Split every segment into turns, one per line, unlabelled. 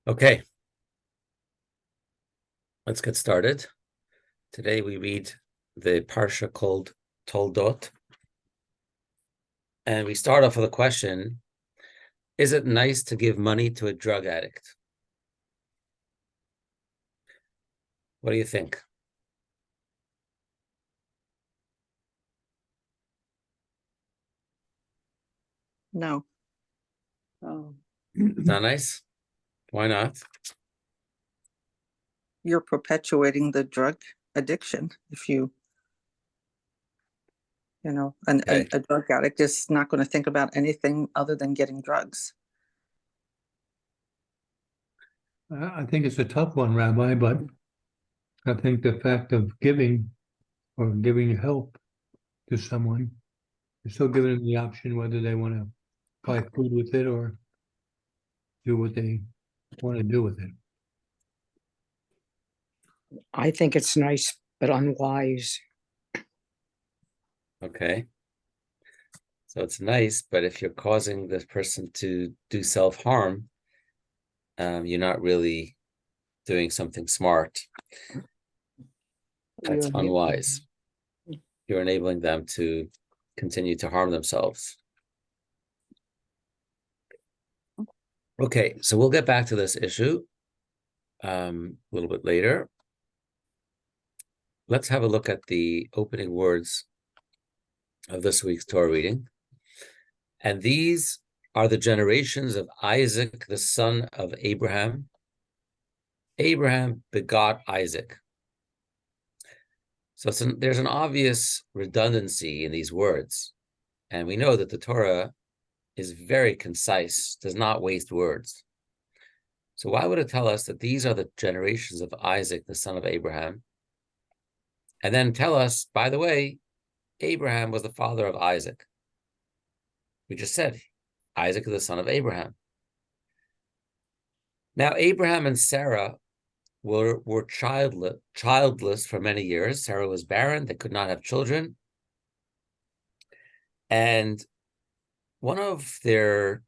Okay, let's get started. Today we read the parsha called Toldot. And we start off with a question: is it nice to give money to a drug addict? What do you think?
No.
Not nice? Why not?
You're perpetuating the drug addiction. If
Okay.
a drug addict is not going to think about anything other than getting drugs.
I think it's a tough one, Rabbi, but I think the fact of giving or giving help to someone, you're still giving them the option whether they want to buy food with it or do what they want to do with it.
I think it's nice, but unwise.
Okay. So it's nice, but if you're causing this person to do self-harm, you're not really doing something smart. That's unwise. You're enabling them to continue to harm themselves. Okay, so we'll get back to this issue a little bit later. Let's have a look at the opening words of this week's Torah reading. And these are the generations of Isaac, the son of Abraham. Abraham begot Isaac. So there's an obvious redundancy in these words. And we know that the Torah is very concise, does not waste words. So why would it tell us that these are the generations of Isaac, the son of Abraham? And then tell us, by the way, Abraham was the father of Isaac. We just said, Isaac is the son of Abraham. Now, Abraham and Sarah were childless for many years. Sarah was barren. They could not have children. And one of their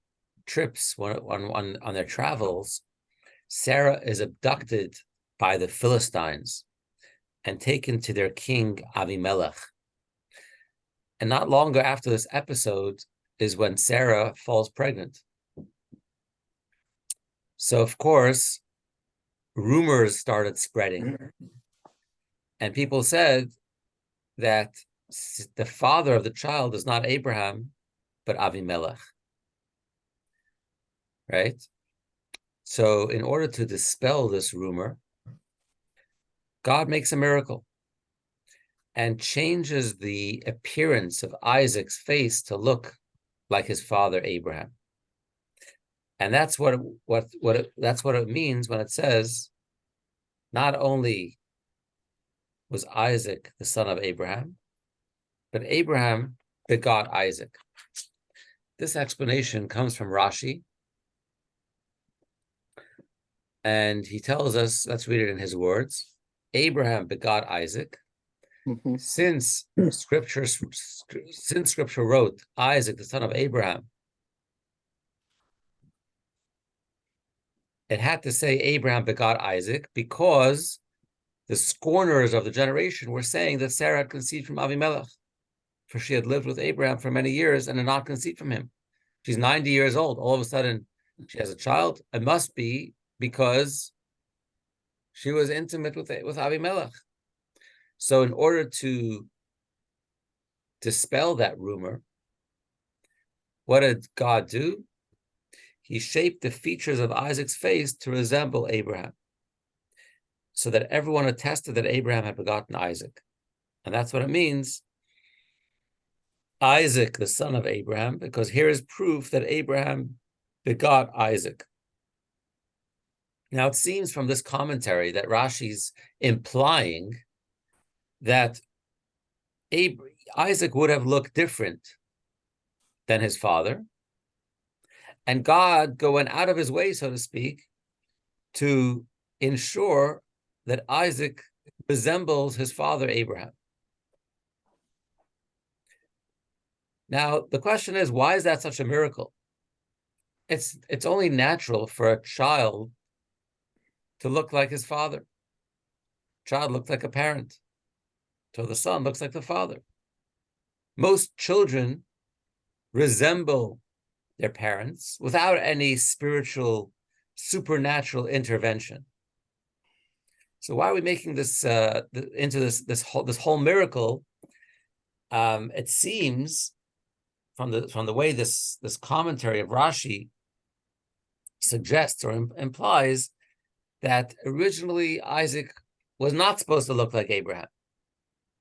trips, on their travels, Sarah is abducted by the Philistines and taken to their king Avimelech. And not long after this episode is when Sarah falls pregnant. So, of course, rumors started spreading. And people said that the father of the child is not Abraham, but Avimelech. Right? So in order to dispel this rumor, God makes a miracle and changes the appearance of Isaac's face to look like his father Abraham. And that's what it means when it says, not only was Isaac the son of Abraham, but Abraham begot Isaac. This explanation comes from Rashi. And he tells us, let's read it in his words. Abraham begot Isaac.
Mm-hmm.
Since scripture wrote Isaac, the son of Abraham, it had to say Abraham begot Isaac because the scorners of the generation were saying that Sarah had conceived from Avimelech, for she had lived with Abraham for many years and had not conceived from him. She's 90 years old. All of a sudden, she has a child. It must be because she was intimate with Avimelech. So in order to dispel that rumor, what did God do? He shaped the features of Isaac's face to resemble Abraham, so that everyone attested that Abraham had begotten Isaac. And that's what it means, Isaac, the son of Abraham, because here is proof that Abraham begot Isaac. Now, it seems from this commentary that Rashi's implying that Isaac would have looked different than his father, and God going out of his way, so to speak, to ensure that Isaac resembles his father Abraham. Now, the question is, why is that such a miracle? It's only natural for a child to look like his father. Child looked like a parent. So the son looks like the father. Most children resemble their parents without any spiritual, supernatural intervention. So why are we making this into this whole miracle? It seems from the way this commentary of Rashi suggests or implies that originally Isaac was not supposed to look like Abraham,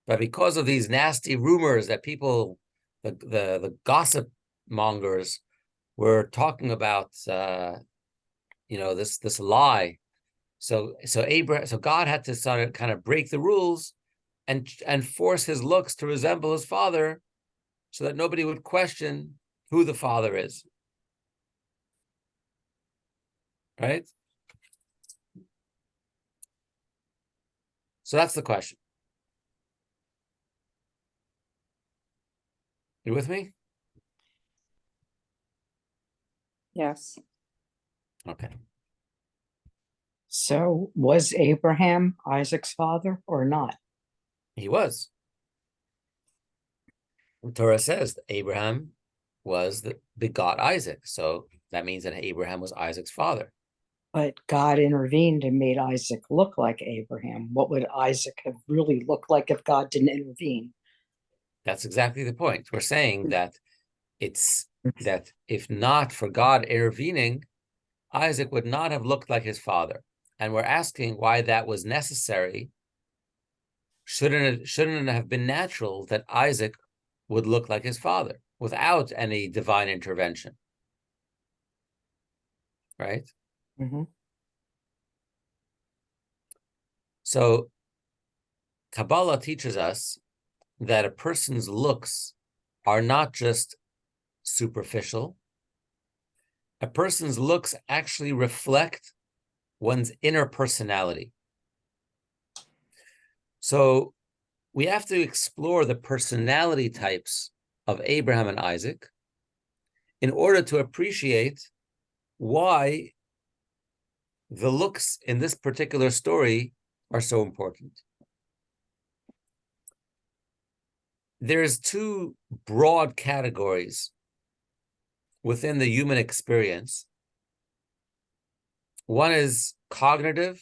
but because of these nasty rumors that people, the gossip mongers, were talking about, this lie. So God had to sort of kind of break the rules and force his looks to resemble his father, so that nobody would question who the father is. Right? So that's the question. You with me?
Yes.
Okay.
So was Abraham Isaac's father or not?
He was. The Torah says that Abraham was the begot Isaac. So that means that Abraham was Isaac's father.
But God intervened and made Isaac look like Abraham. What would Isaac have really looked like if God didn't intervene?
That's exactly the point. We're saying that that if not for God intervening, Isaac would not have looked like his father. And we're asking why that was necessary. Shouldn't it have been natural that Isaac would look like his father without any divine intervention? Right?
Mm-hmm.
So Kabbalah teaches us that a person's looks are not just superficial. A person's looks actually reflect one's inner personality. So we have to explore the personality types of Abraham and Isaac in order to appreciate why the looks in this particular story are so important. There's two broad categories within the human experience. One is cognitive,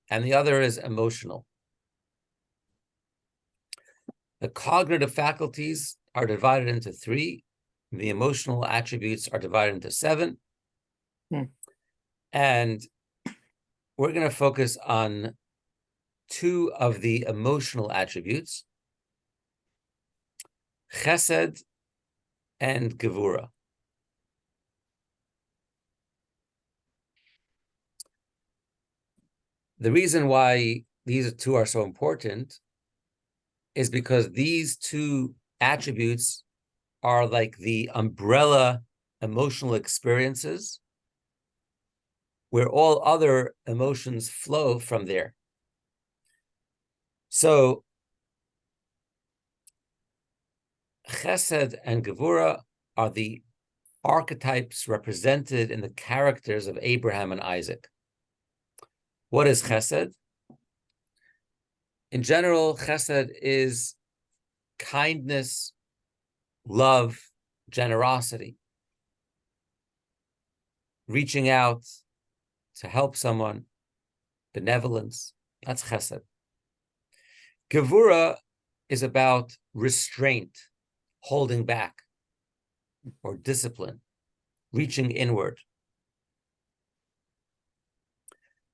and the other is emotional. The cognitive faculties are divided into 3. The emotional attributes are divided into 7. And we're going to focus on 2 of the emotional attributes, chesed and gevura. The reason why these 2 are so important is because these 2 attributes are like the umbrella emotional experiences where all other emotions flow from there. So chesed and gevura are the archetypes represented in the characters of Abraham and Isaac. What is chesed? In general, chesed is kindness, love, generosity, reaching out to help someone, benevolence. That's chesed. Gevura is about restraint, holding back, or discipline, reaching inward.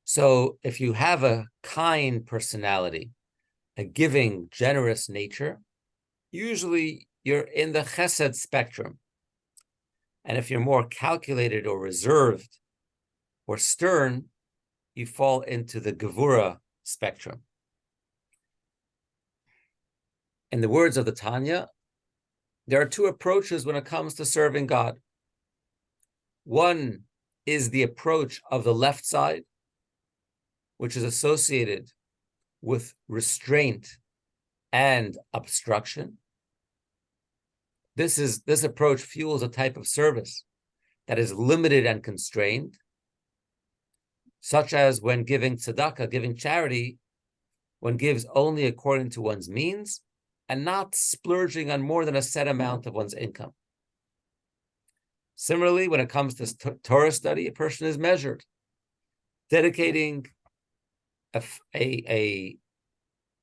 So if you have a kind personality, a giving, generous nature, usually you're in the chesed spectrum. And if you're more calculated or reserved or stern, you fall into the gevura spectrum. In the words of the Tanya, there are 2 approaches when it comes to serving God. One is the approach of the left side, which is associated with restraint and obstruction. This approach fuels a type of service that is limited and constrained. such as when giving tzedakah, giving charity, one gives only according to one's means and not splurging on more than a set amount of one's income. Similarly, when it comes to Torah study, a person is measured, dedicating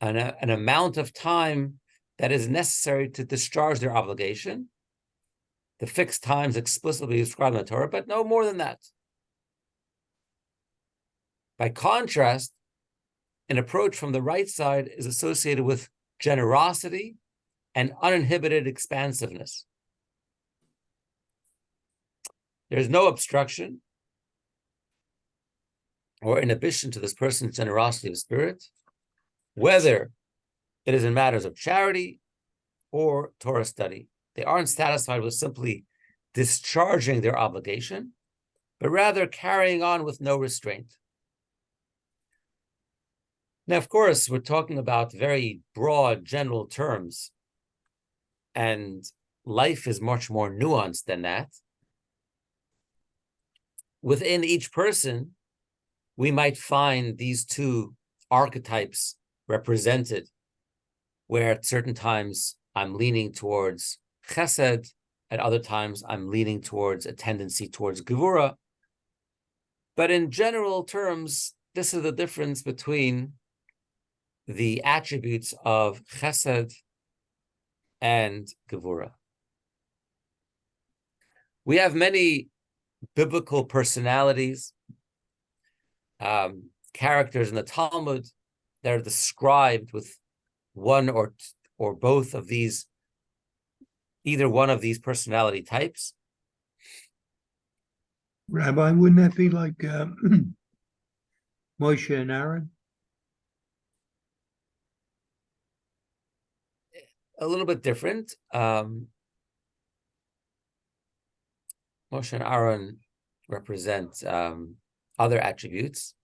an amount of time that is necessary to discharge their obligation. The fixed times explicitly described in the Torah, but no more than that. By contrast, an approach from the right side is associated with generosity and uninhibited expansiveness. There's no obstruction or inhibition to this person's generosity of spirit, whether it is in matters of charity or Torah study. They aren't satisfied with simply discharging their obligation, but rather carrying on with no restraint. Now, of course, we're talking about very broad, general terms, and life is much more nuanced than that. Within each person, we might find these two archetypes represented, where at certain times I'm leaning towards chesed, at other times I'm leaning towards a tendency towards gevura. But in general terms, this is the difference between the attributes of chesed and gevura. We have many biblical personalities, characters in the Talmud that are described with one or both of these, either one of these personality types.
Rabbi, wouldn't that be like Moshe and Aaron?
A little bit different. Moshe and Aaron represent other attributes.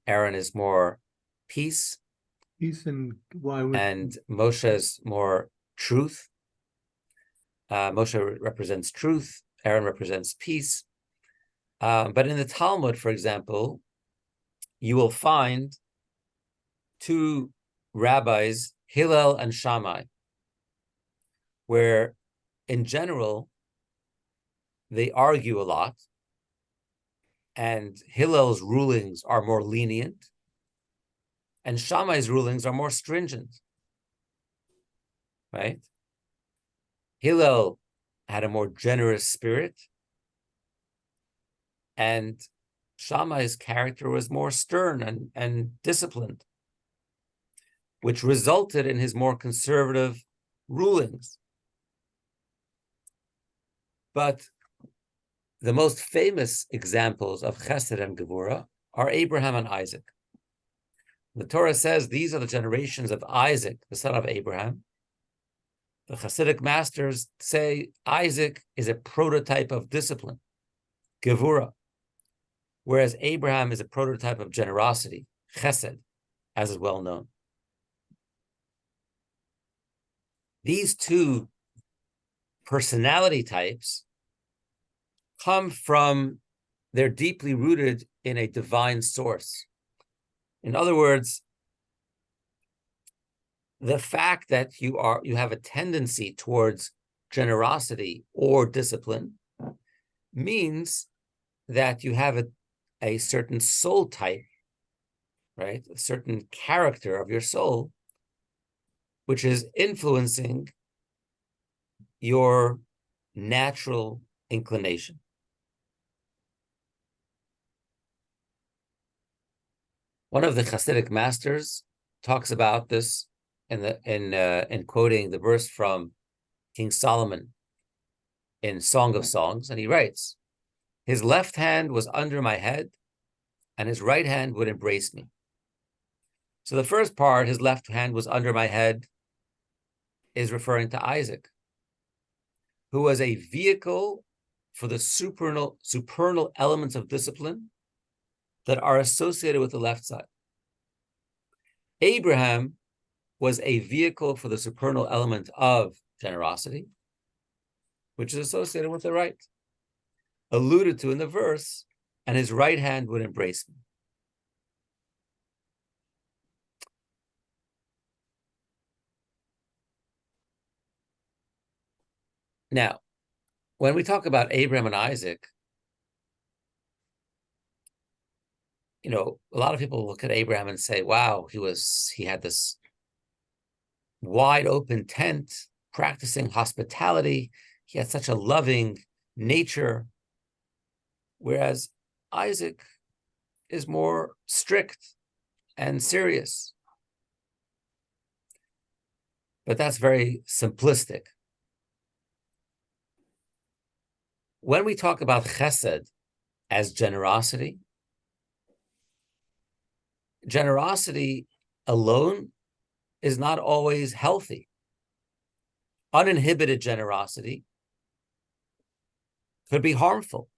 Aaron is more peace.
Peace and why would
And Moshe is more truth. Moshe represents truth. Aaron represents peace. But in the Talmud, for example, you will find two rabbis, Hillel and Shammai, where in general, they argue a lot, and Hillel's rulings are more lenient, and Shammai's rulings are more stringent, right? Hillel had a more generous spirit, and Shammai's character was more stern and disciplined, which resulted in his more conservative rulings. But the most famous examples of chesed and gevura are Abraham and Isaac. The Torah says these are the generations of Isaac, the son of Abraham. The Hasidic masters say Isaac is a prototype of discipline, gevura, whereas Abraham is a prototype of generosity, chesed, as is well known. These two personality types come from, they're deeply rooted in a divine source. In other words, the fact that you have a tendency towards generosity or discipline means that you have a certain soul type, right? A certain character of your soul, which is influencing your natural inclination. One of the Hasidic masters talks about this in quoting the verse from King Solomon in Song of Songs, and he writes, "His left hand was under my head, and his right hand would embrace me." So the first part, his left hand was under my head, is referring to Isaac, who was a vehicle for the supernal elements of discipline that are associated with the left side. Abraham was a vehicle for the supernal element of generosity, which is associated with the right. Alluded to in the verse and his right hand would embrace me. Now, when we talk about Abraham and Isaac, a lot of people look at Abraham and say, wow, he had this wide open tent, practicing hospitality. He had such a loving nature. Whereas Isaac is more strict and serious. But that's very simplistic. When we talk about chesed as generosity alone is not always healthy. Uninhibited generosity could be harmful,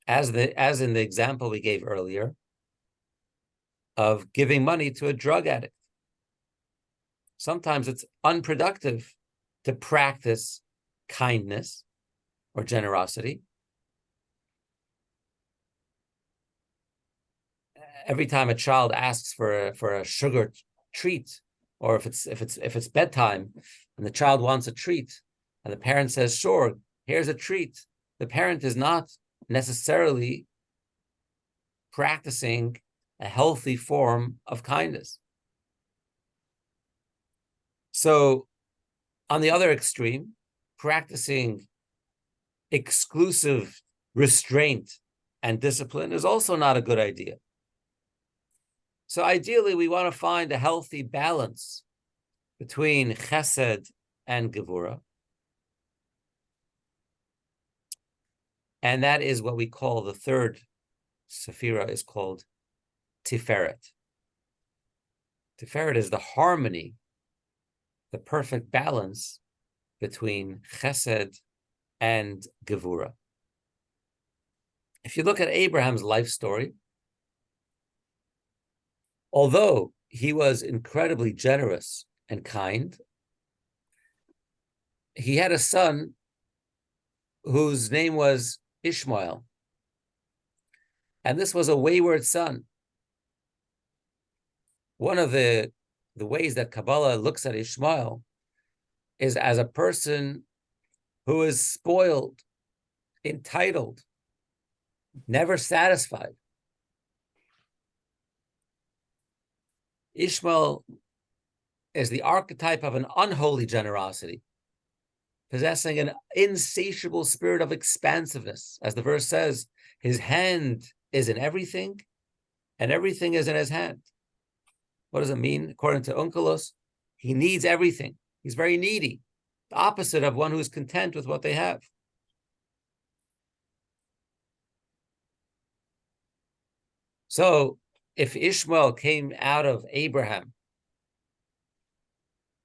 as in the example we gave earlier of giving money to a drug addict. Sometimes it's unproductive to practice kindness or generosity. Every time a child asks for a sugar treat, or if it's bedtime and the child wants a treat, and the parent says, "Sure, here's a treat," the parent is not necessarily practicing a healthy form of kindness. So, on the other extreme, practicing exclusive restraint and discipline is also not a good idea. So ideally, we want to find a healthy balance between chesed and gevura. And that is what we call the third sephira is called Tiferet. Tiferet is the harmony, the perfect balance between chesed and gevura. If you look at Abraham's life story, although he was incredibly generous and kind, he had a son whose name was Ishmael. And this was a wayward son. One of the ways that Kabbalah looks at Ishmael is as a person who is spoiled, entitled, never satisfied. Ishmael is the archetype of an unholy generosity, possessing an insatiable spirit of expansiveness. As the verse says, his hand is in everything, and everything is in his hand. What does it mean? According to Onkelos, he needs everything. He's very needy, the opposite of one who is content with what they have. So if Ishmael came out of Abraham,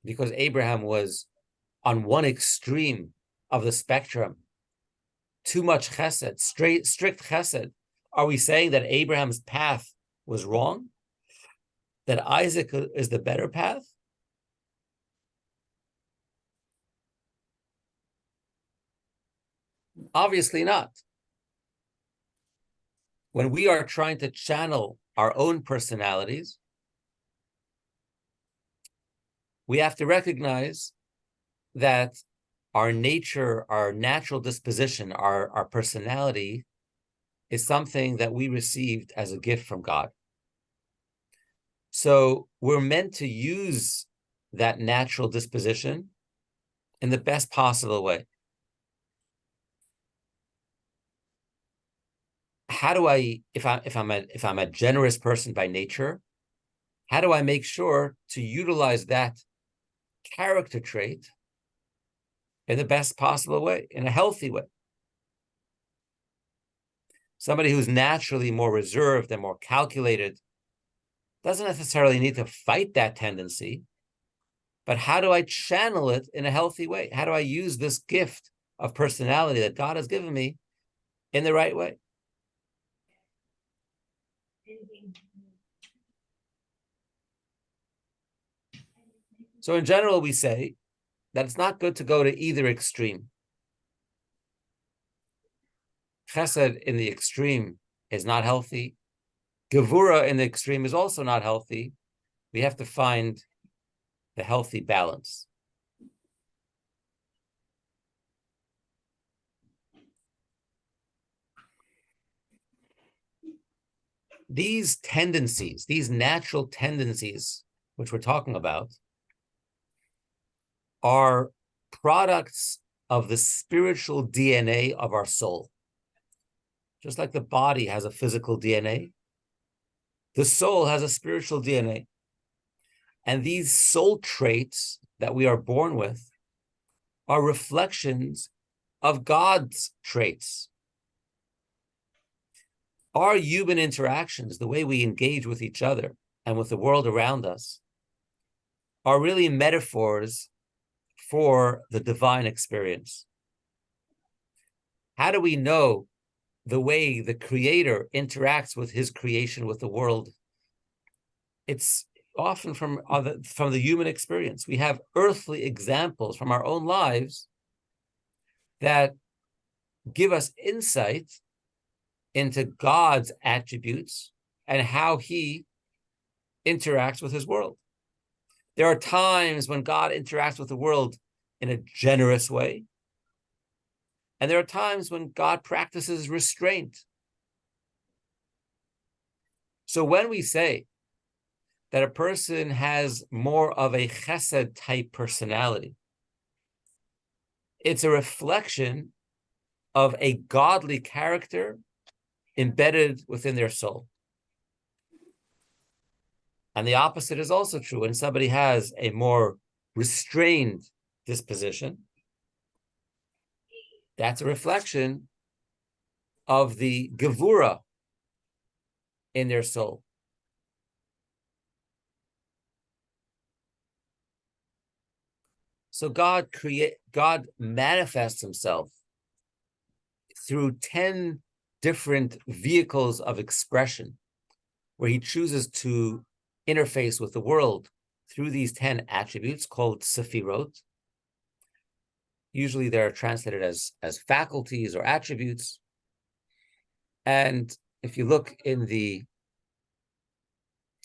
because Abraham was on one extreme of the spectrum, too much chesed, strict chesed, are we saying that Abraham's path was wrong? That Isaac is the better path? Obviously not. When we are trying to channel our own personalities, we have to recognize that our nature, our natural disposition, our personality is something that we received as a gift from God. So we're meant to use that natural disposition in the best possible way. How do I, if I'm a generous person by nature, how do I make sure to utilize that character trait in the best possible way, in a healthy way? Somebody who's naturally more reserved and more calculated doesn't necessarily need to fight that tendency, but how do I channel it in a healthy way? How do I use this gift of personality that God has given me in the right way? So in general, we say that it's not good to go to either extreme. Chesed in the extreme is not healthy. Gevura in the extreme is also not healthy. We have to find the healthy balance. These tendencies, these natural tendencies, which we're talking about, are products of the spiritual DNA of our soul. Just like the body has a physical DNA, the soul has a spiritual DNA. And these soul traits that we are born with are reflections of God's traits. Our human interactions, the way we engage with each other and with the world around us, are really metaphors for the divine experience. How do we know the way the Creator interacts with his creation, with the world? It's often from the human experience. We have earthly examples from our own lives that give us insight into God's attributes and how he interacts with his world. There are times when God interacts with the world in a generous way, and there are times when God practices restraint. So when we say that a person has more of a chesed type personality, it's a reflection of a godly character embedded within their soul. And the opposite is also true. When somebody has a more restrained disposition, that's a reflection of the gevura in their soul. So God manifests himself through 10 different vehicles of expression, where he chooses to interface with the world through these 10 attributes called sefirot. Usually they're translated as faculties or attributes. And if you look in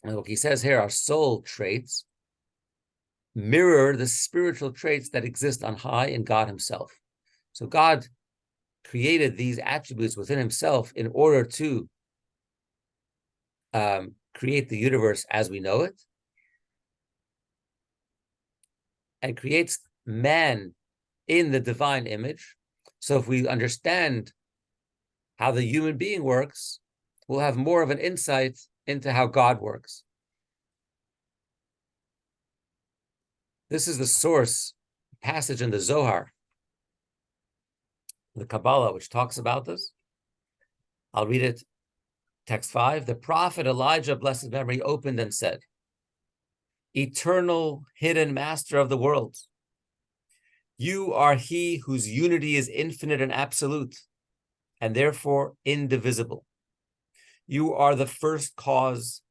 what he says here, our soul traits mirror the spiritual traits that exist on high in God himself. So God created these attributes within himself in order to create the universe as we know it, and creates man in the divine image. So if we understand how the human being works, we'll have more of an insight into how God works. This is the source passage in the Zohar, the Kabbalah, which talks about this. I'll read it. Text 5, the prophet Elijah, blessed memory, opened and said, eternal, hidden master of the world, you are he whose unity is infinite and absolute, and therefore indivisible. You are the first cause,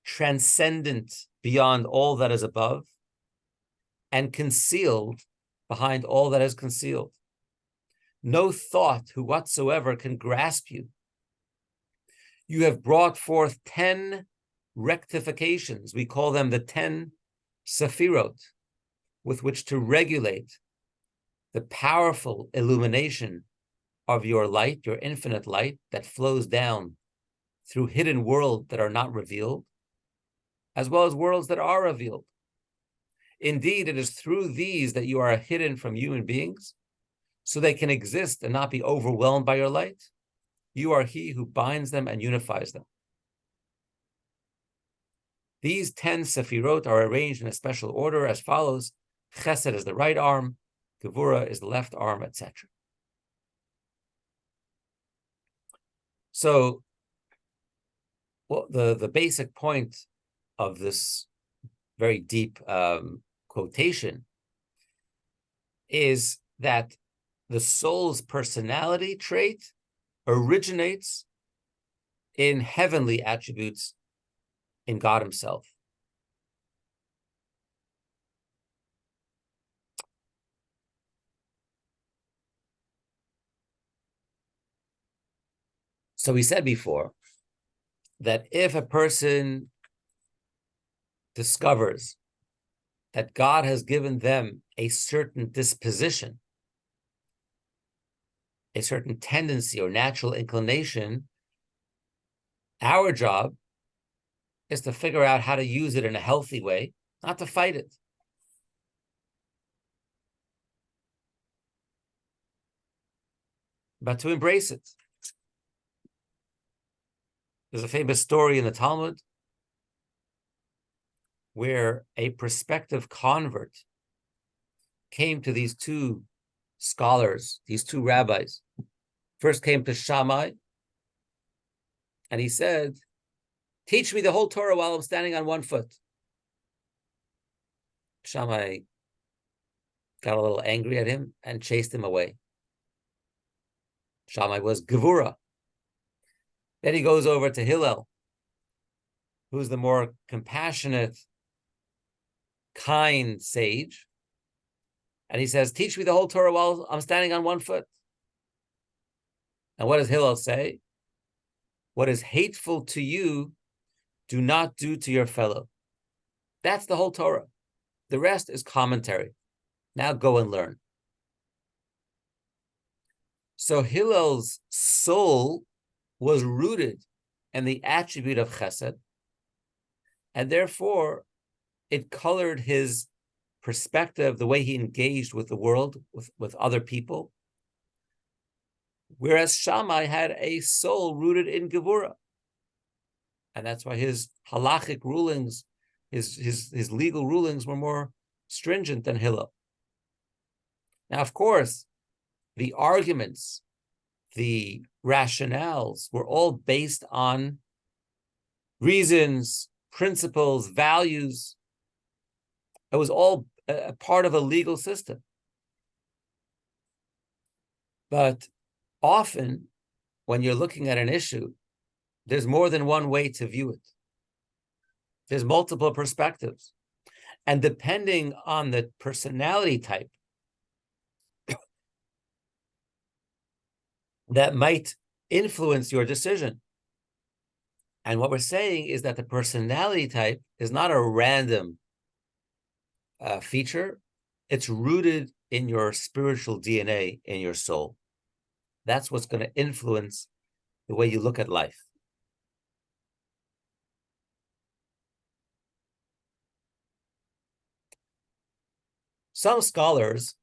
transcendent beyond all that is above, and concealed behind all that is concealed. No thought who whatsoever can grasp you. You have brought forth 10 rectifications. We call them the 10 sefirot, with which to regulate the powerful illumination of your light, your infinite light that flows down through hidden worlds that are not revealed, as well as worlds that are revealed. Indeed, it is through these that you are hidden from human beings, so they can exist and not be overwhelmed by your light. You are he who binds them and unifies them. These 10 sefirot are arranged in a special order as follows. Chesed is the right arm, Gevura is the left arm, etc. So, the basic point of this very deep quotation is that the soul's personality trait originates in heavenly attributes in God himself. So we said before that if a person discovers that God has given them a certain disposition, a certain tendency or natural inclination, our job is to figure out how to use it in a healthy way, not to fight it. But to embrace it. There's a famous story in the Talmud where a prospective convert came to these two scholars, these two rabbis. First came to Shammai, and he said, "Teach me the whole Torah while I'm standing on one foot." Shammai got a little angry at him and chased him away. Shammai was Gevura. Then he goes over to Hillel, who's the more compassionate, kind sage. And he says, "Teach me the whole Torah while I'm standing on one foot." And what does Hillel say? What is hateful to you, do not do to your fellow. That's the whole Torah. The rest is commentary. Now go and learn. So Hillel's soul was rooted in the attribute of chesed, and therefore it colored his perspective, the way he engaged with the world, with other people. Whereas Shammai had a soul rooted in Gevura. And that's why his halachic rulings, his legal rulings were more stringent than Hillel. Now, of course, the arguments, the rationales were all based on reasons, principles, values. It was all a part of a legal system. But often, when you're looking at an issue, there's more than one way to view it. There's multiple perspectives. And depending on the personality type, that might influence your decision. And what we're saying is that the personality type is not a random feature. It's rooted in your spiritual DNA, in your soul. That's what's going to influence the way you look at life. Some scholars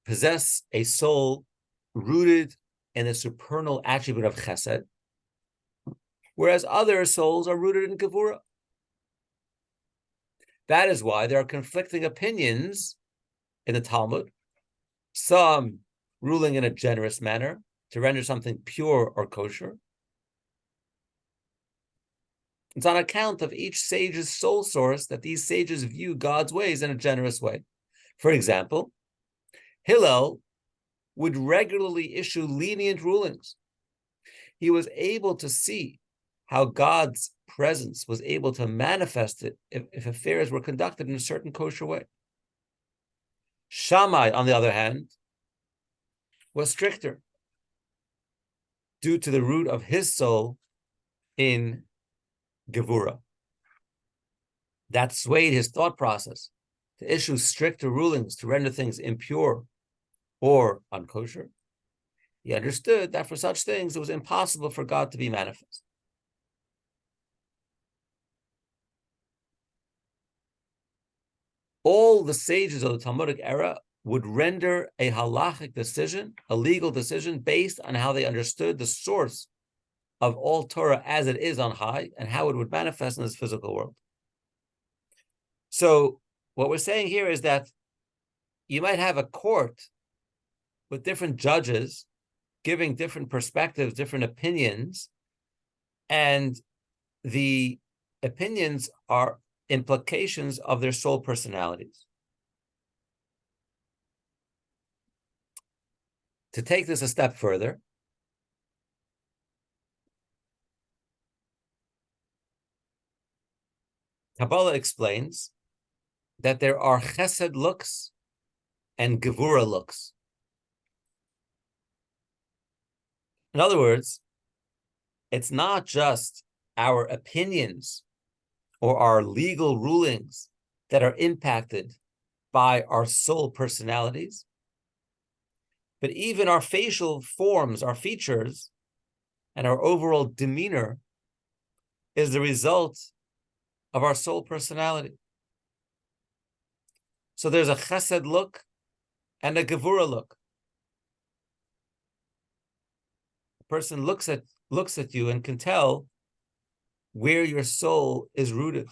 possess a soul rooted in the supernal attribute of chesed, whereas other souls are rooted in gevura. That is why there are conflicting opinions in the Talmud, some ruling in a generous manner to render something pure or kosher. It's on account of each sage's soul source that these sages view God's ways in a generous way. For example, Hillel would regularly issue lenient rulings. He was able to see how God's presence was able to manifest it if affairs were conducted in a certain kosher way. Shammai, on the other hand, was stricter due to the root of his soul in Gevura. That swayed his thought process to issue stricter rulings to render things impure or unkosher. He understood that for such things, it was impossible for God to be manifest. All the sages of the Talmudic era would render a halachic decision, a legal decision, based on how they understood the source of all Torah as it is on high and how it would manifest in this physical world. So what we're saying here is that you might have a court with different judges giving different perspectives, different opinions, and the opinions are implications of their soul personalities. To take this a step further, Kabbalah explains that there are chesed looks and gevura looks. In other words, it's not just our opinions or our legal rulings that are impacted by our soul personalities, but even our facial forms, our features, and our overall demeanor is the result of our soul personality. So there's a chesed look and a gevura look. A person looks at you and can tell where your soul is rooted.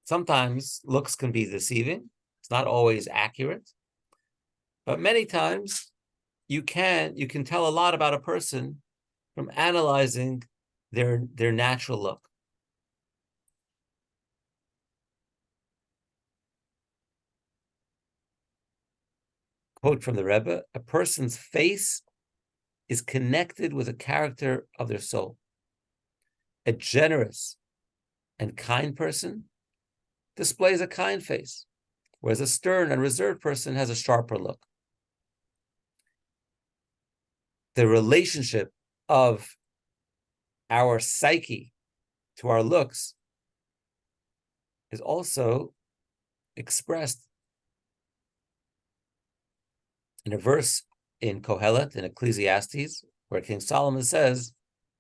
Sometimes looks can be deceiving. It's not always accurate. But many times you can tell a lot about a person from analyzing their natural look. Quote from the Rebbe, a person's face is connected with the character of their soul. A generous and kind person displays a kind face, whereas a stern and reserved person has a sharper look. The relationship of our psyche to our looks is also expressed in a verse in Kohelet, in Ecclesiastes, where King Solomon says,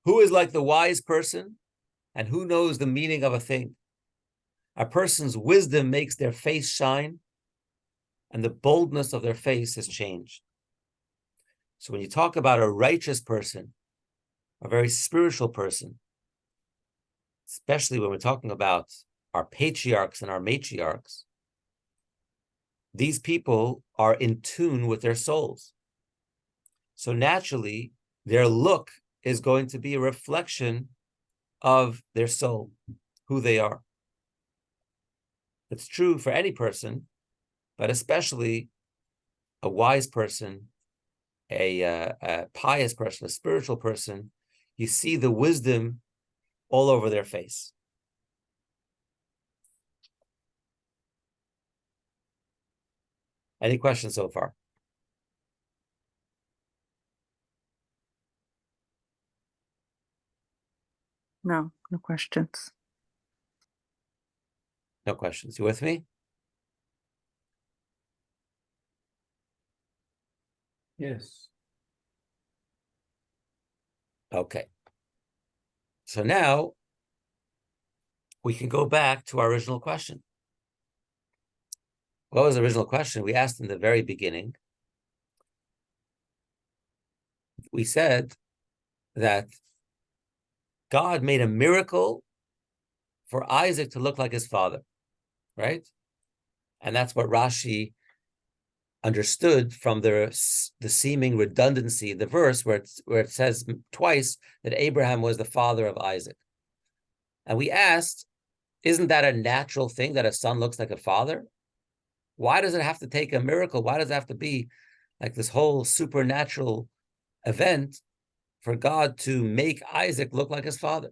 "Who is like the wise person, and who knows the meaning of a thing? A person's wisdom makes their face shine, and the boldness of their face is changed." So when you talk about a righteous person, a very spiritual person, especially when we're talking about our patriarchs and our matriarchs, these people are in tune with their souls. So naturally, their look is going to be a reflection of their soul, who they are. It's true for any person, but especially a wise person, a pious person, a spiritual person. You see the wisdom all over their face. Any questions so far?
No questions.
No questions. You with me?
Yes.
Okay. So now we can go back to our original question. What was the original question? We asked in the very beginning. We said that God made a miracle for Isaac to look like his father, right? And that's what Rashi understood from the seeming redundancy in the verse where it says twice that Abraham was the father of Isaac. And we asked, isn't that a natural thing that a son looks like a father? Why does it have to take a miracle? Why does it have to be like this whole supernatural event for God to make Isaac look like his father?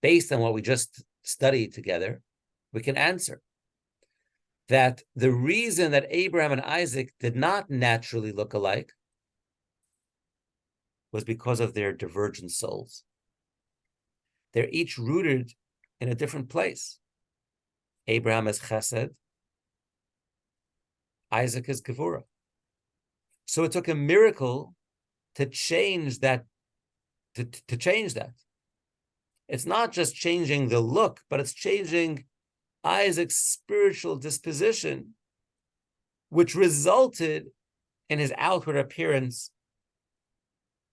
Based on what we just studied together, we can answer that the reason that Abraham and Isaac did not naturally look alike was because of their divergent souls. They're each rooted in a different place. Abraham is chesed, Isaac is gevura. So it took a miracle to change that, to change that. It's not just changing the look, but it's changing Isaac's spiritual disposition, which resulted in his outward appearance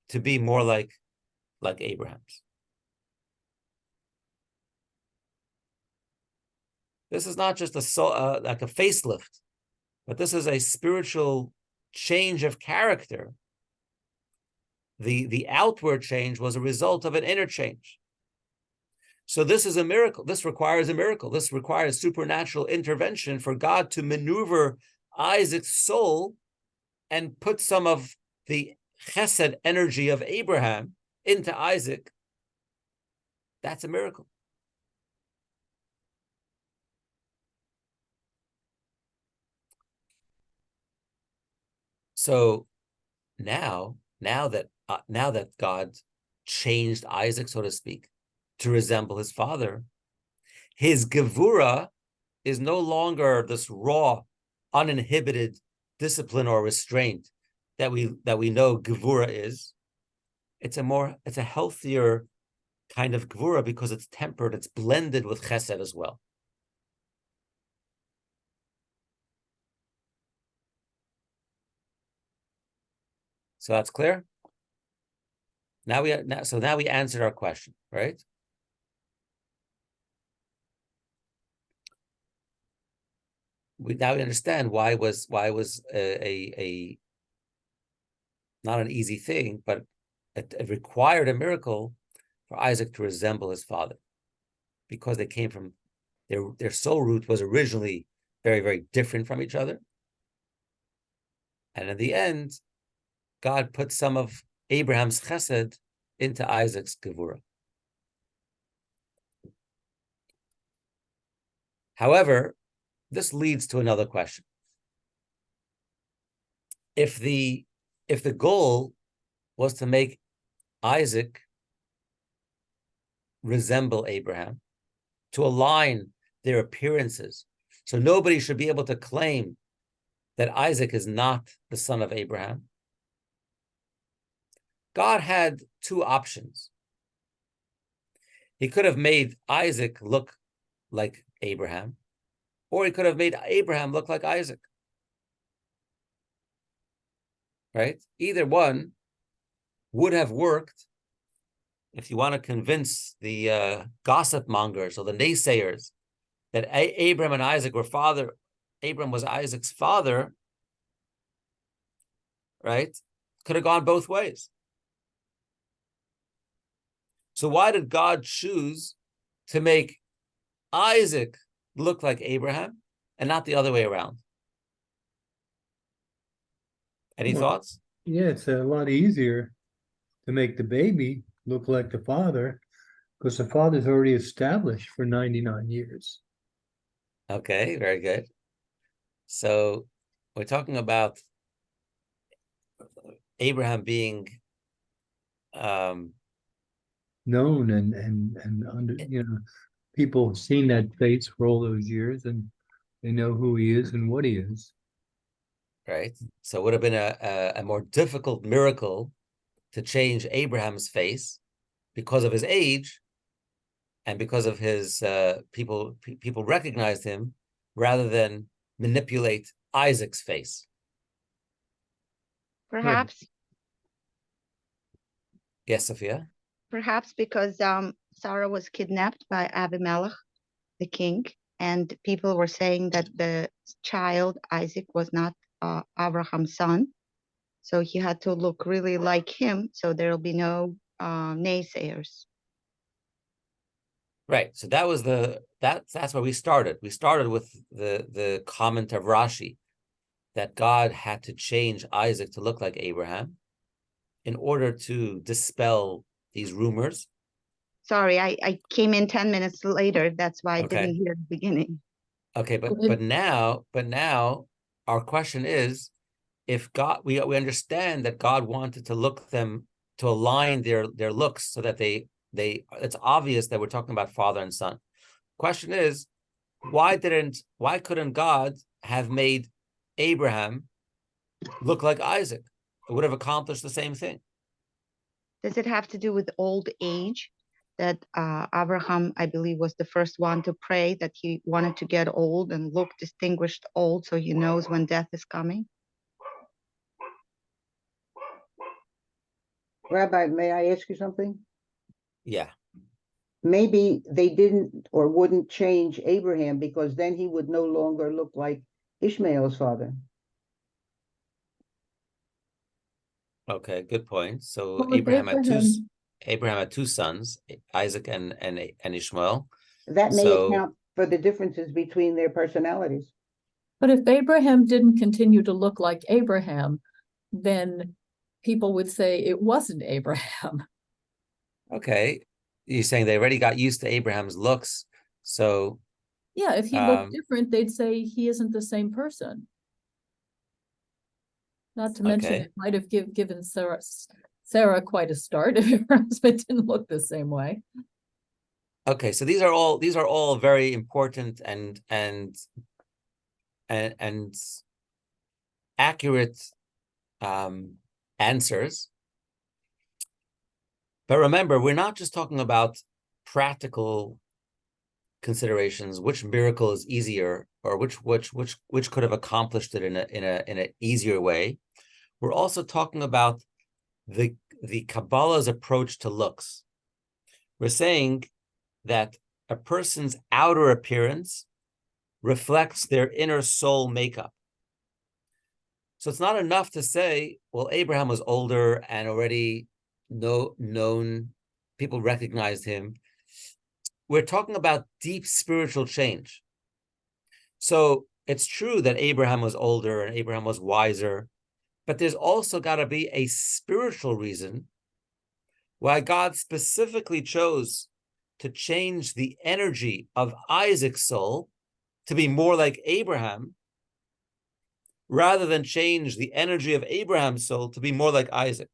to be more like Abraham's. This is not just like a facelift, but this is a spiritual change of character. The outward change was a result of an inner change. So this is a miracle. This requires a miracle. This requires supernatural intervention for God to maneuver Isaac's soul and put some of the chesed energy of Abraham into Isaac. That's a miracle. So now that God changed Isaac, so to speak, to resemble his father, his gevura is no longer this raw, uninhibited discipline or restraint that we know gevura is. It's a healthier kind of gevura because it's tempered, it's blended with chesed as well. So that's clear. Now we answered our question, right? Now we understand why was a not an easy thing, but it required a miracle for Isaac to resemble his father, because they came from their soul root was originally very, very different from each other. And in the end, God put some of Abraham's chesed into Isaac's gevura. However, this leads to another question. If the goal was to make Isaac resemble Abraham, to align their appearances, so nobody should be able to claim that Isaac is not the son of Abraham, God had two options. He could have made Isaac look like Abraham, or he could have made Abraham look like Isaac. Right? Either one would have worked if you want to convince the gossip mongers or the naysayers that Abraham and Isaac were father. Abraham was Isaac's father, right? Could have gone both ways. So why did God choose to make Isaac look like Abraham and not the other way around? Any thoughts?
Yeah, it's a lot easier to make the baby look like the father because the father's already established for 99 years.
Okay, very good. So we're talking about Abraham being
known and under, people have seen that face for all those years and they know who he is and what he is.
Right. So it would have been a more difficult miracle to change Abraham's face because of his age and because of his people recognized him, rather than manipulate Isaac's face.
Perhaps,
Yes, Sophia?
perhaps because Sarah was kidnapped by Abimelech, the king, and people were saying that the child Isaac was not Abraham's son, so he had to look really like him, so there'll be no naysayers.
Right. So that was that's where we started. We started with the comment of Rashi that God had to change Isaac to look like Abraham in order to dispel these rumors.
Sorry, I came in 10 minutes later. That's why I didn't hear the beginning.
Okay, but now our question is, if God, we understand that God wanted to to align their looks so that they it's obvious that we're talking about father and son. Question is, why couldn't God have made Abraham look like Isaac? It would have accomplished the same thing.
Does it have to do with old age? That Abraham, I believe, was the first one to pray that he wanted to get old and look distinguished old, so he knows when death is coming.
Rabbi, may I ask you something?
Yeah.
Maybe they didn't or wouldn't change Abraham because then he would no longer look like Ishmael's father.
Okay, good point. So
Well, with
Abraham had two sons, Isaac and Ishmael.
That may
So,
account for the differences between their personalities.
But if Abraham didn't continue to look like Abraham, then people would say it wasn't Abraham.
okay, you're saying they already got used to Abraham's looks. So
Yeah, if he looked different, they'd say he isn't the same person. Not to mention,
Okay.
it might have given Sarah quite a start if her husband didn't look the same way.
Okay, so these are all very important and accurate answers. But remember, we're not just talking about practical considerations, which miracle is easier, or which could have accomplished it in an easier way. We're also talking about the Kabbalah's approach to looks. We're saying that a person's outer appearance reflects their inner soul makeup. So it's not enough to say, well, Abraham was older and already known, people recognized him. We're talking about deep spiritual change. So it's true that Abraham was older and Abraham was wiser, but there's also got to be a spiritual reason why God specifically chose to change the energy of Isaac's soul to be more like Abraham, rather than change the energy of Abraham's soul to be more like Isaac.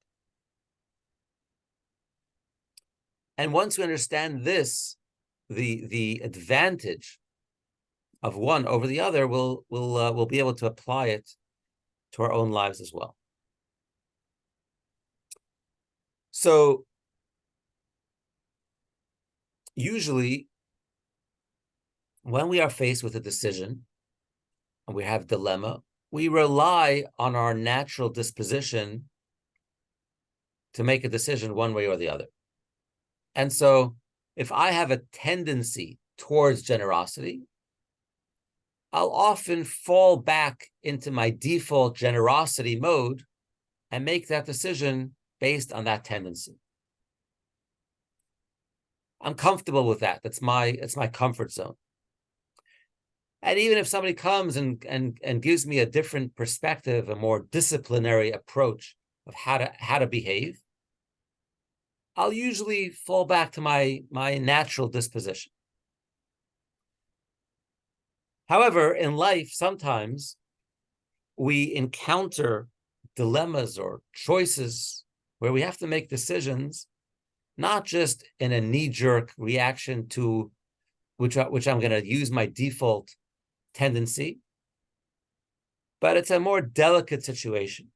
And once we understand this, the advantage of one over the other, we'll be able to apply it to our own lives as well. So usually, when we are faced with a decision and we have dilemma, we rely on our natural disposition to make a decision one way or the other. And so if I have a tendency towards generosity, I'll often fall back into my default generosity mode and make that decision based on that tendency. I'm comfortable with that. It's my comfort zone. And even if somebody comes and gives me a different perspective, a more disciplinary approach of how to behave, I'll usually fall back to my natural disposition. However, in life, sometimes we encounter dilemmas or choices where we have to make decisions, not just in a knee-jerk reaction to which I'm going to use my default tendency, but it's a more delicate situation.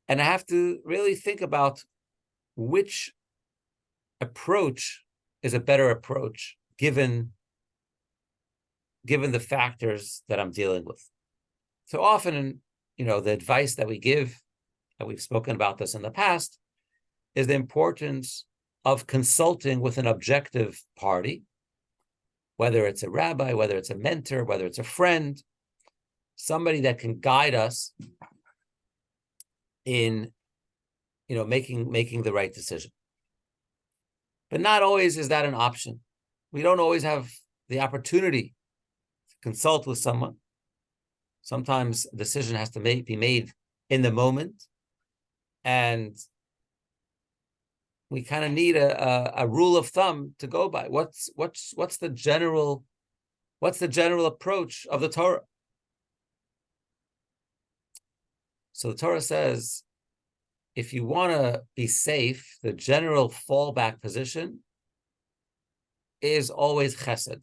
And I have to really think about which approach is a better approach given the factors that I'm dealing with. So often, the advice that we give, and we've spoken about this in the past, is the importance of consulting with an objective party, whether it's a rabbi, whether it's a mentor, whether it's a friend, somebody that can guide us in, making the right decision. But not always is that an option. We don't always have the opportunity to consult with someone. Sometimes a decision has to be made in the moment, and we kind of need a rule of thumb to go by. What's the general approach of the Torah? So the Torah says, if you want to be safe, the general fallback position is always chesed.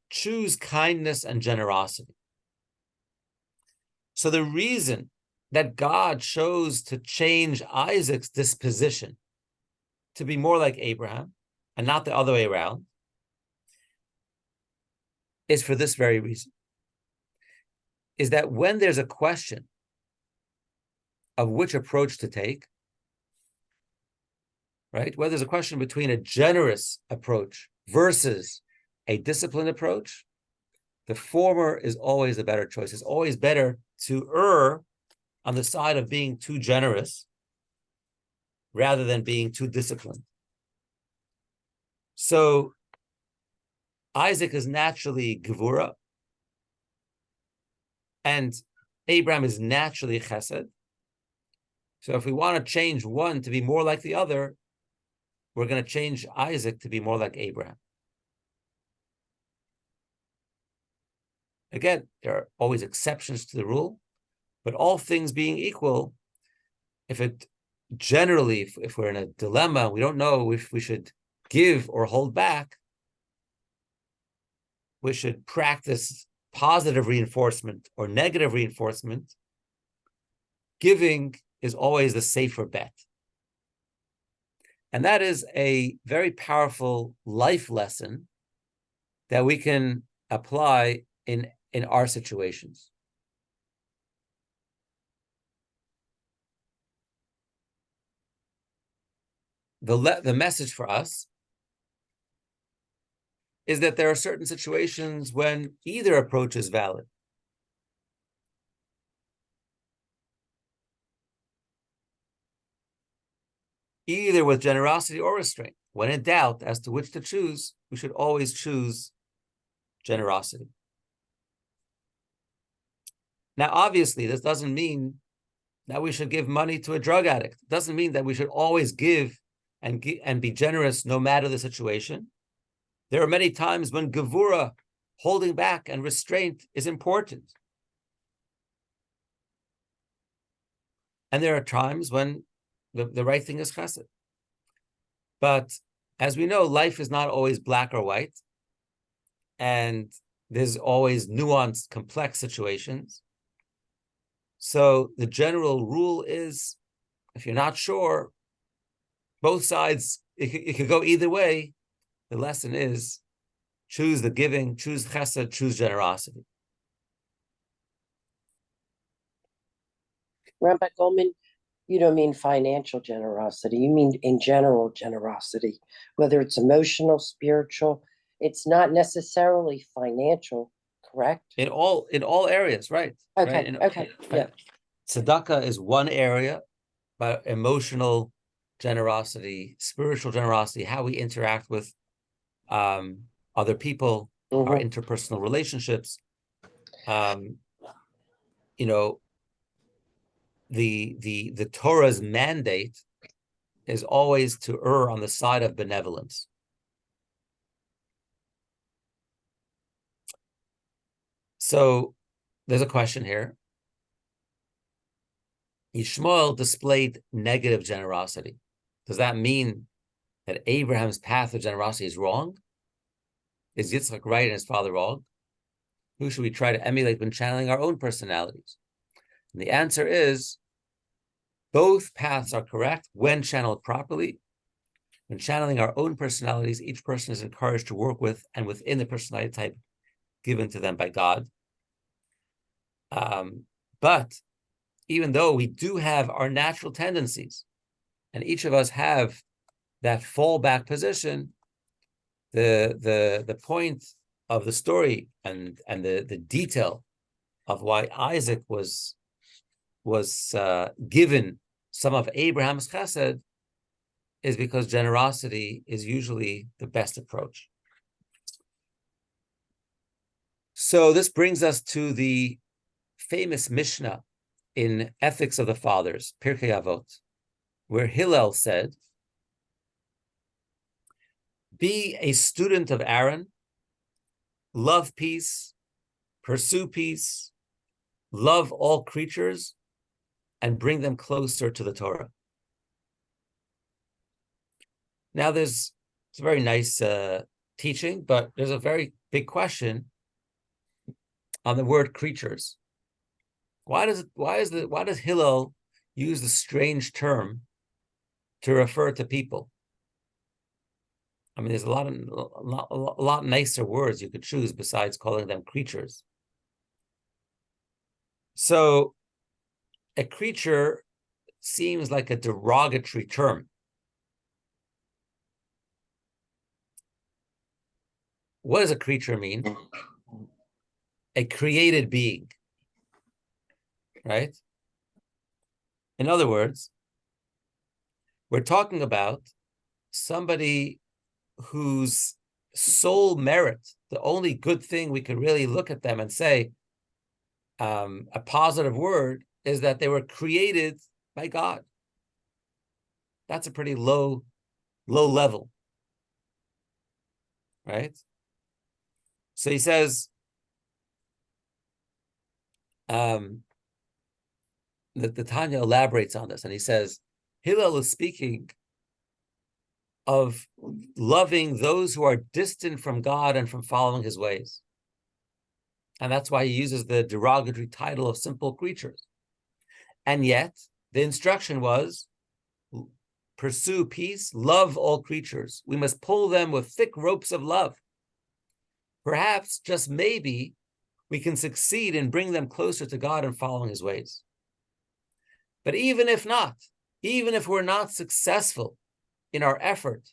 Choose kindness and generosity. So the reason that God chose to change Isaac's disposition to be more like Abraham and not the other way around is for this very reason. Is that when there's a question of which approach to take, right? Whether there's a question between a generous approach versus a disciplined approach, the former is always a better choice. It's always better to err on the side of being too generous rather than being too disciplined. So Isaac is naturally Gevura, and Abraham is naturally Chesed. So if we want to change one to be more like the other, we're going to change Isaac to be more like Abraham. Again, there are always exceptions to the rule, But all things being equal, generally, if we're in a dilemma, we don't know if we should give or hold back, we should practice positive reinforcement or negative reinforcement. Giving is always the safer bet. And that is a very powerful life lesson that we can apply in our situations. The message for us is that there are certain situations when either approach is valid. Either with generosity or restraint. When in doubt as to which to choose, we should always choose generosity. Now, obviously, this doesn't mean that we should give money to a drug addict. It doesn't mean that we should always give and be generous no matter the situation. There are many times when gevura, holding back and restraint, is important. And there are times when the right thing is chesed. But as we know, life is not always black or white. And there's always nuanced, complex situations. So the general rule is, if you're not sure, both sides, it could go either way. The lesson is, choose the giving, choose chesed, choose generosity.
Rabbi Goldman, you don't mean financial generosity. You mean in general generosity, whether it's emotional, spiritual. It's not necessarily financial, correct?
In all areas, right?
Okay,
right?
okay, yeah.
Tzedakah is one area, but emotional generosity, spiritual generosity, how we interact with other people, our interpersonal relationships. The Torah's mandate is always to err on the side of benevolence. So there's a question here. Yishmael displayed negative generosity. Does that mean that Abraham's path of generosity is wrong? Is Yitzchak right and his father wrong? Who should we try to emulate when channeling our own personalities? And the answer is, both paths are correct when channeled properly. When channeling our own personalities, each person is encouraged to work with and within the personality type given to them by God. But even though we do have our natural tendencies, and each of us have that fallback position, the point of the story and the detail of why Isaac was given some of Abraham's chesed is because generosity is usually the best approach. So this brings us to the famous Mishnah in Ethics of the Fathers, Pirkei Avot, where Hillel said, "Be a student of Aaron, love peace, pursue peace, love all creatures, and bring them closer to the Torah." Now, it's a very nice teaching, but there's a very big question on the word creatures. Why does Hillel use the strange term to refer to people? I mean, there's a lot nicer words you could choose besides calling them creatures. So a creature seems like a derogatory term. What does a creature mean? A created being, right? In other words, we're talking about somebody whose sole merit, the only good thing we could really look at them and say a positive word, is that they were created by God. That's a pretty low level, right? So he says, the Tanya elaborates on this, and he says, Hillel is speaking of loving those who are distant from God and from following his ways. And that's why he uses the derogatory title of simple creatures. And yet, the instruction was, pursue peace, love all creatures. We must pull them with thick ropes of love. Perhaps, just maybe, we can succeed in bringing them closer to God and following his ways. But even if not, even if we're not successful in our effort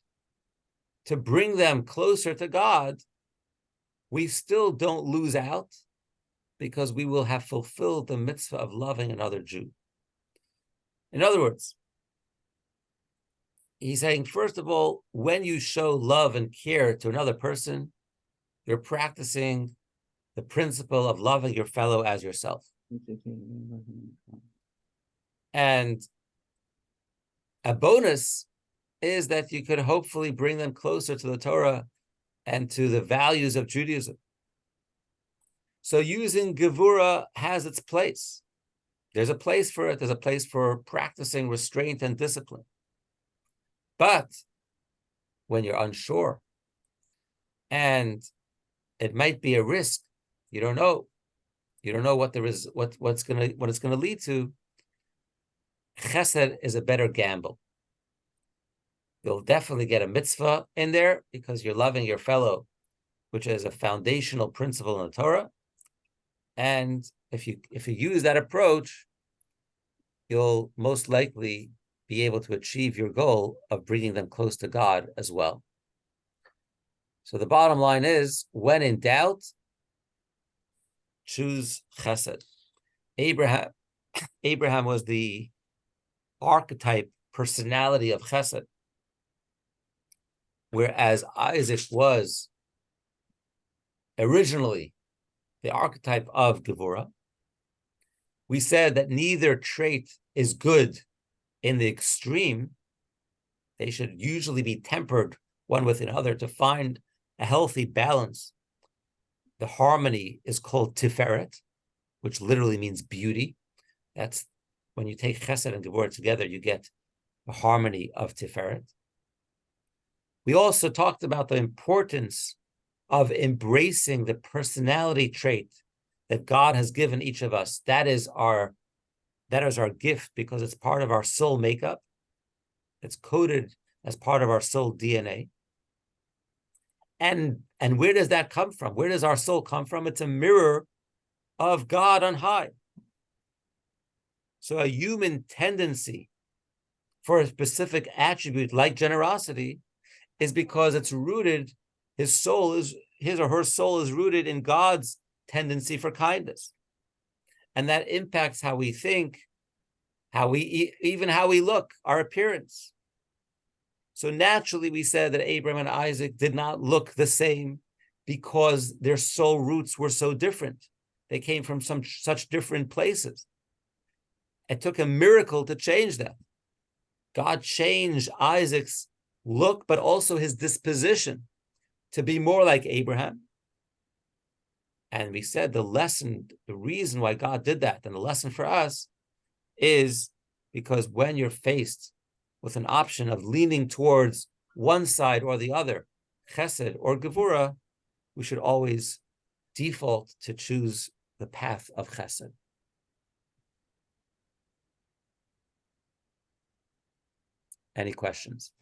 to bring them closer to God, we still don't lose out, because we will have fulfilled the mitzvah of loving another Jew. In other words, he's saying, first of all, when you show love and care to another person, you're practicing the principle of loving your fellow as yourself. And a bonus is that you could hopefully bring them closer to the Torah and to the values of Judaism. So using Gevura has its place. There's a place for it. There's a place for practicing restraint and discipline. But when you're unsure and it might be a risk, you don't know. You don't know what it's gonna lead to. Chesed is a better gamble. You'll definitely get a mitzvah in there because you're loving your fellow, which is a foundational principle in the Torah. And if you use that approach, you'll most likely be able to achieve your goal of bringing them close to God as well. So the bottom line is, when in doubt, choose chesed. Abraham was the archetype personality of chesed, whereas Isaac was originally the archetype of Gevura. We said that neither trait is good in the extreme. They should usually be tempered one with another to find a healthy balance. The harmony is called tiferet, which literally means beauty. That's when you take chesed and gevurah together, you get the harmony of tiferet. We also talked about the importance of embracing the personality trait that God has given each of us. That is our gift, because it's part of our soul makeup. It's coded as part of our soul DNA. And where does that come from? Where does our soul come from? It's a mirror of God on high. So a human tendency for a specific attribute like generosity is because it's rooted, his or her soul is rooted in God's tendency for kindness. And that impacts how we think, even how we look, our appearance. So naturally, we said that Abraham and Isaac did not look the same because their soul roots were so different. They came from such different places. It took a miracle to change that. God changed Isaac's look, but also his disposition to be more like Abraham. And we said the reason why God did that, and the lesson for us, is because when you're faced with an option of leaning towards one side or the other, chesed or gevura, we should always default to choose the path of chesed. Any questions?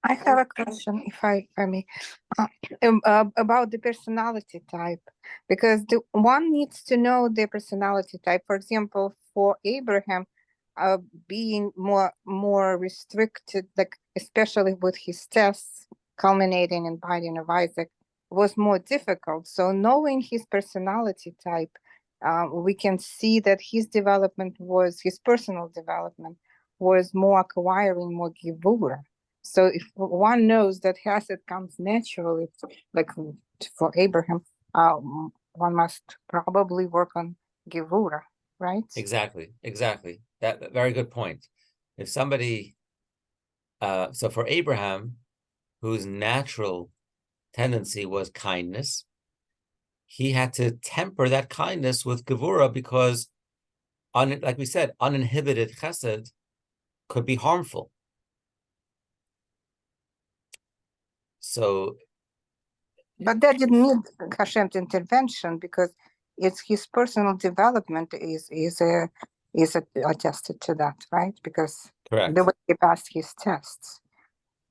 I have a question, if I may, about the personality type, because one needs to know the personality type. For example, for Abraham, being more restricted, like especially with his tests culminating in binding of Isaac, was more difficult. So knowing his personality type, we can see that his personal development was more acquiring, more gevura. So if one knows that Hesed comes naturally, like for Abraham, one must probably work on Gevura, right?
Exactly. That very good point. If somebody, so for Abraham, whose natural tendency was kindness, he had to temper that kindness with Gevura because, like we said, uninhibited chesed could be harmful. So,
But that didn't need Hashem's intervention because it's his personal development is attested to that, right? Because
correct.
the way he passed his tests,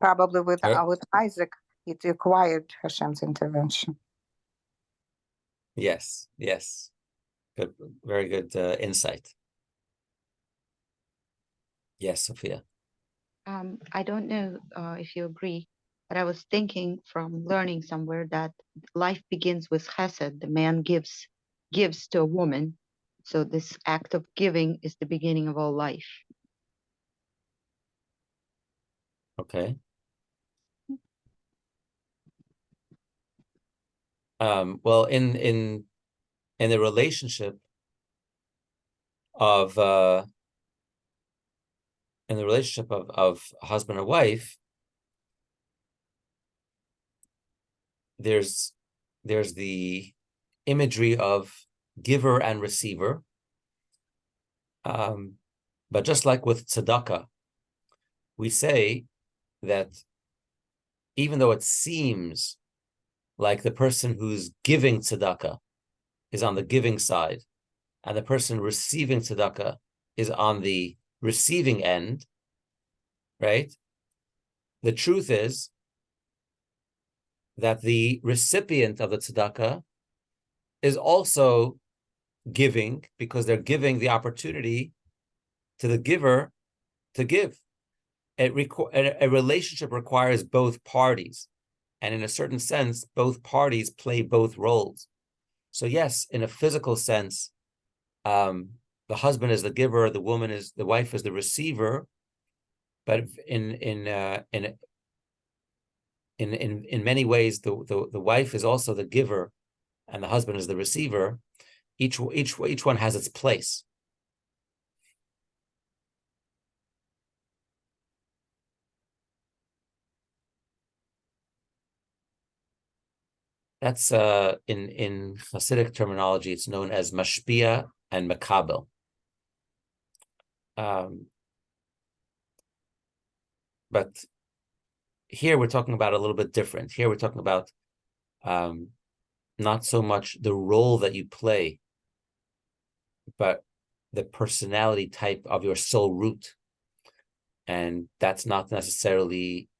probably with
Correct.
with Isaac, it required Hashem's intervention.
Yes, yes. Good, very good insight. Yes, Sophia.
I don't know if you agree, but I was thinking from learning somewhere that life begins with chesed. The man gives to a woman. So this act of giving is the beginning of all life.
Okay. Well, in the relationship of husband and wife, there's the imagery of giver and receiver. But just like with tzedakah, we say that even though it seems like the person who's giving tzedakah is on the giving side, and the person receiving tzedakah is on the receiving end, right? The truth is that the recipient of the tzedakah is also giving because they're giving the opportunity to the giver to give. A relationship requires both parties. And in a certain sense, both parties play both roles. So yes, in a physical sense, the husband is the giver, the wife is the receiver. But in many ways, the wife is also the giver, and the husband is the receiver. Each one has its place. That's in Hasidic terminology, it's known as mashpia and makabel. But here we're talking about a little bit different. Here we're talking about not so much the role that you play, but the personality type of your soul root. And that's not necessarily,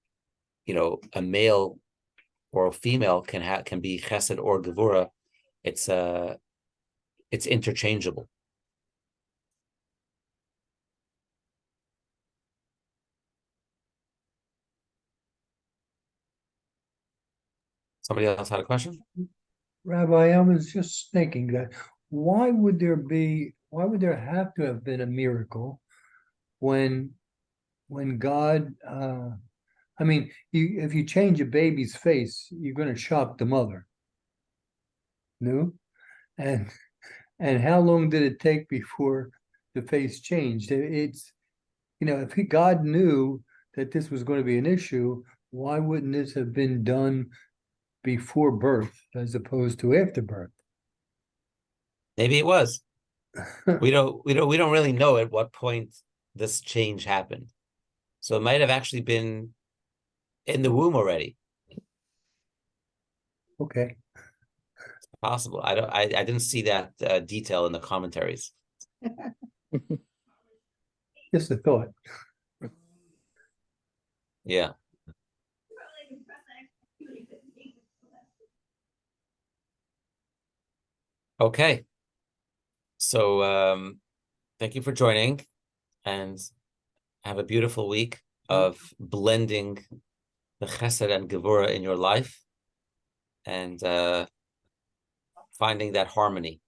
a male or a female can be chesed or gevura. It's interchangeable. Somebody else had a question?
Rabbi, I was just thinking that why would there have to have been a miracle when God, if you change a baby's face, you're going to shock the mother. No? And how long did it take before the face changed? It's, if God knew that this was going to be an issue, why wouldn't this have been done before birth as opposed to after birth?
Maybe it was. We don't really know at what point this change happened. So it might have actually been in the womb already.
Okay.
It's possible. I didn't see that detail in the commentaries.
Just a thought.
Yeah. Okay. So thank you for joining, and have a beautiful week of blending the chesed and gevura in your life and finding that harmony.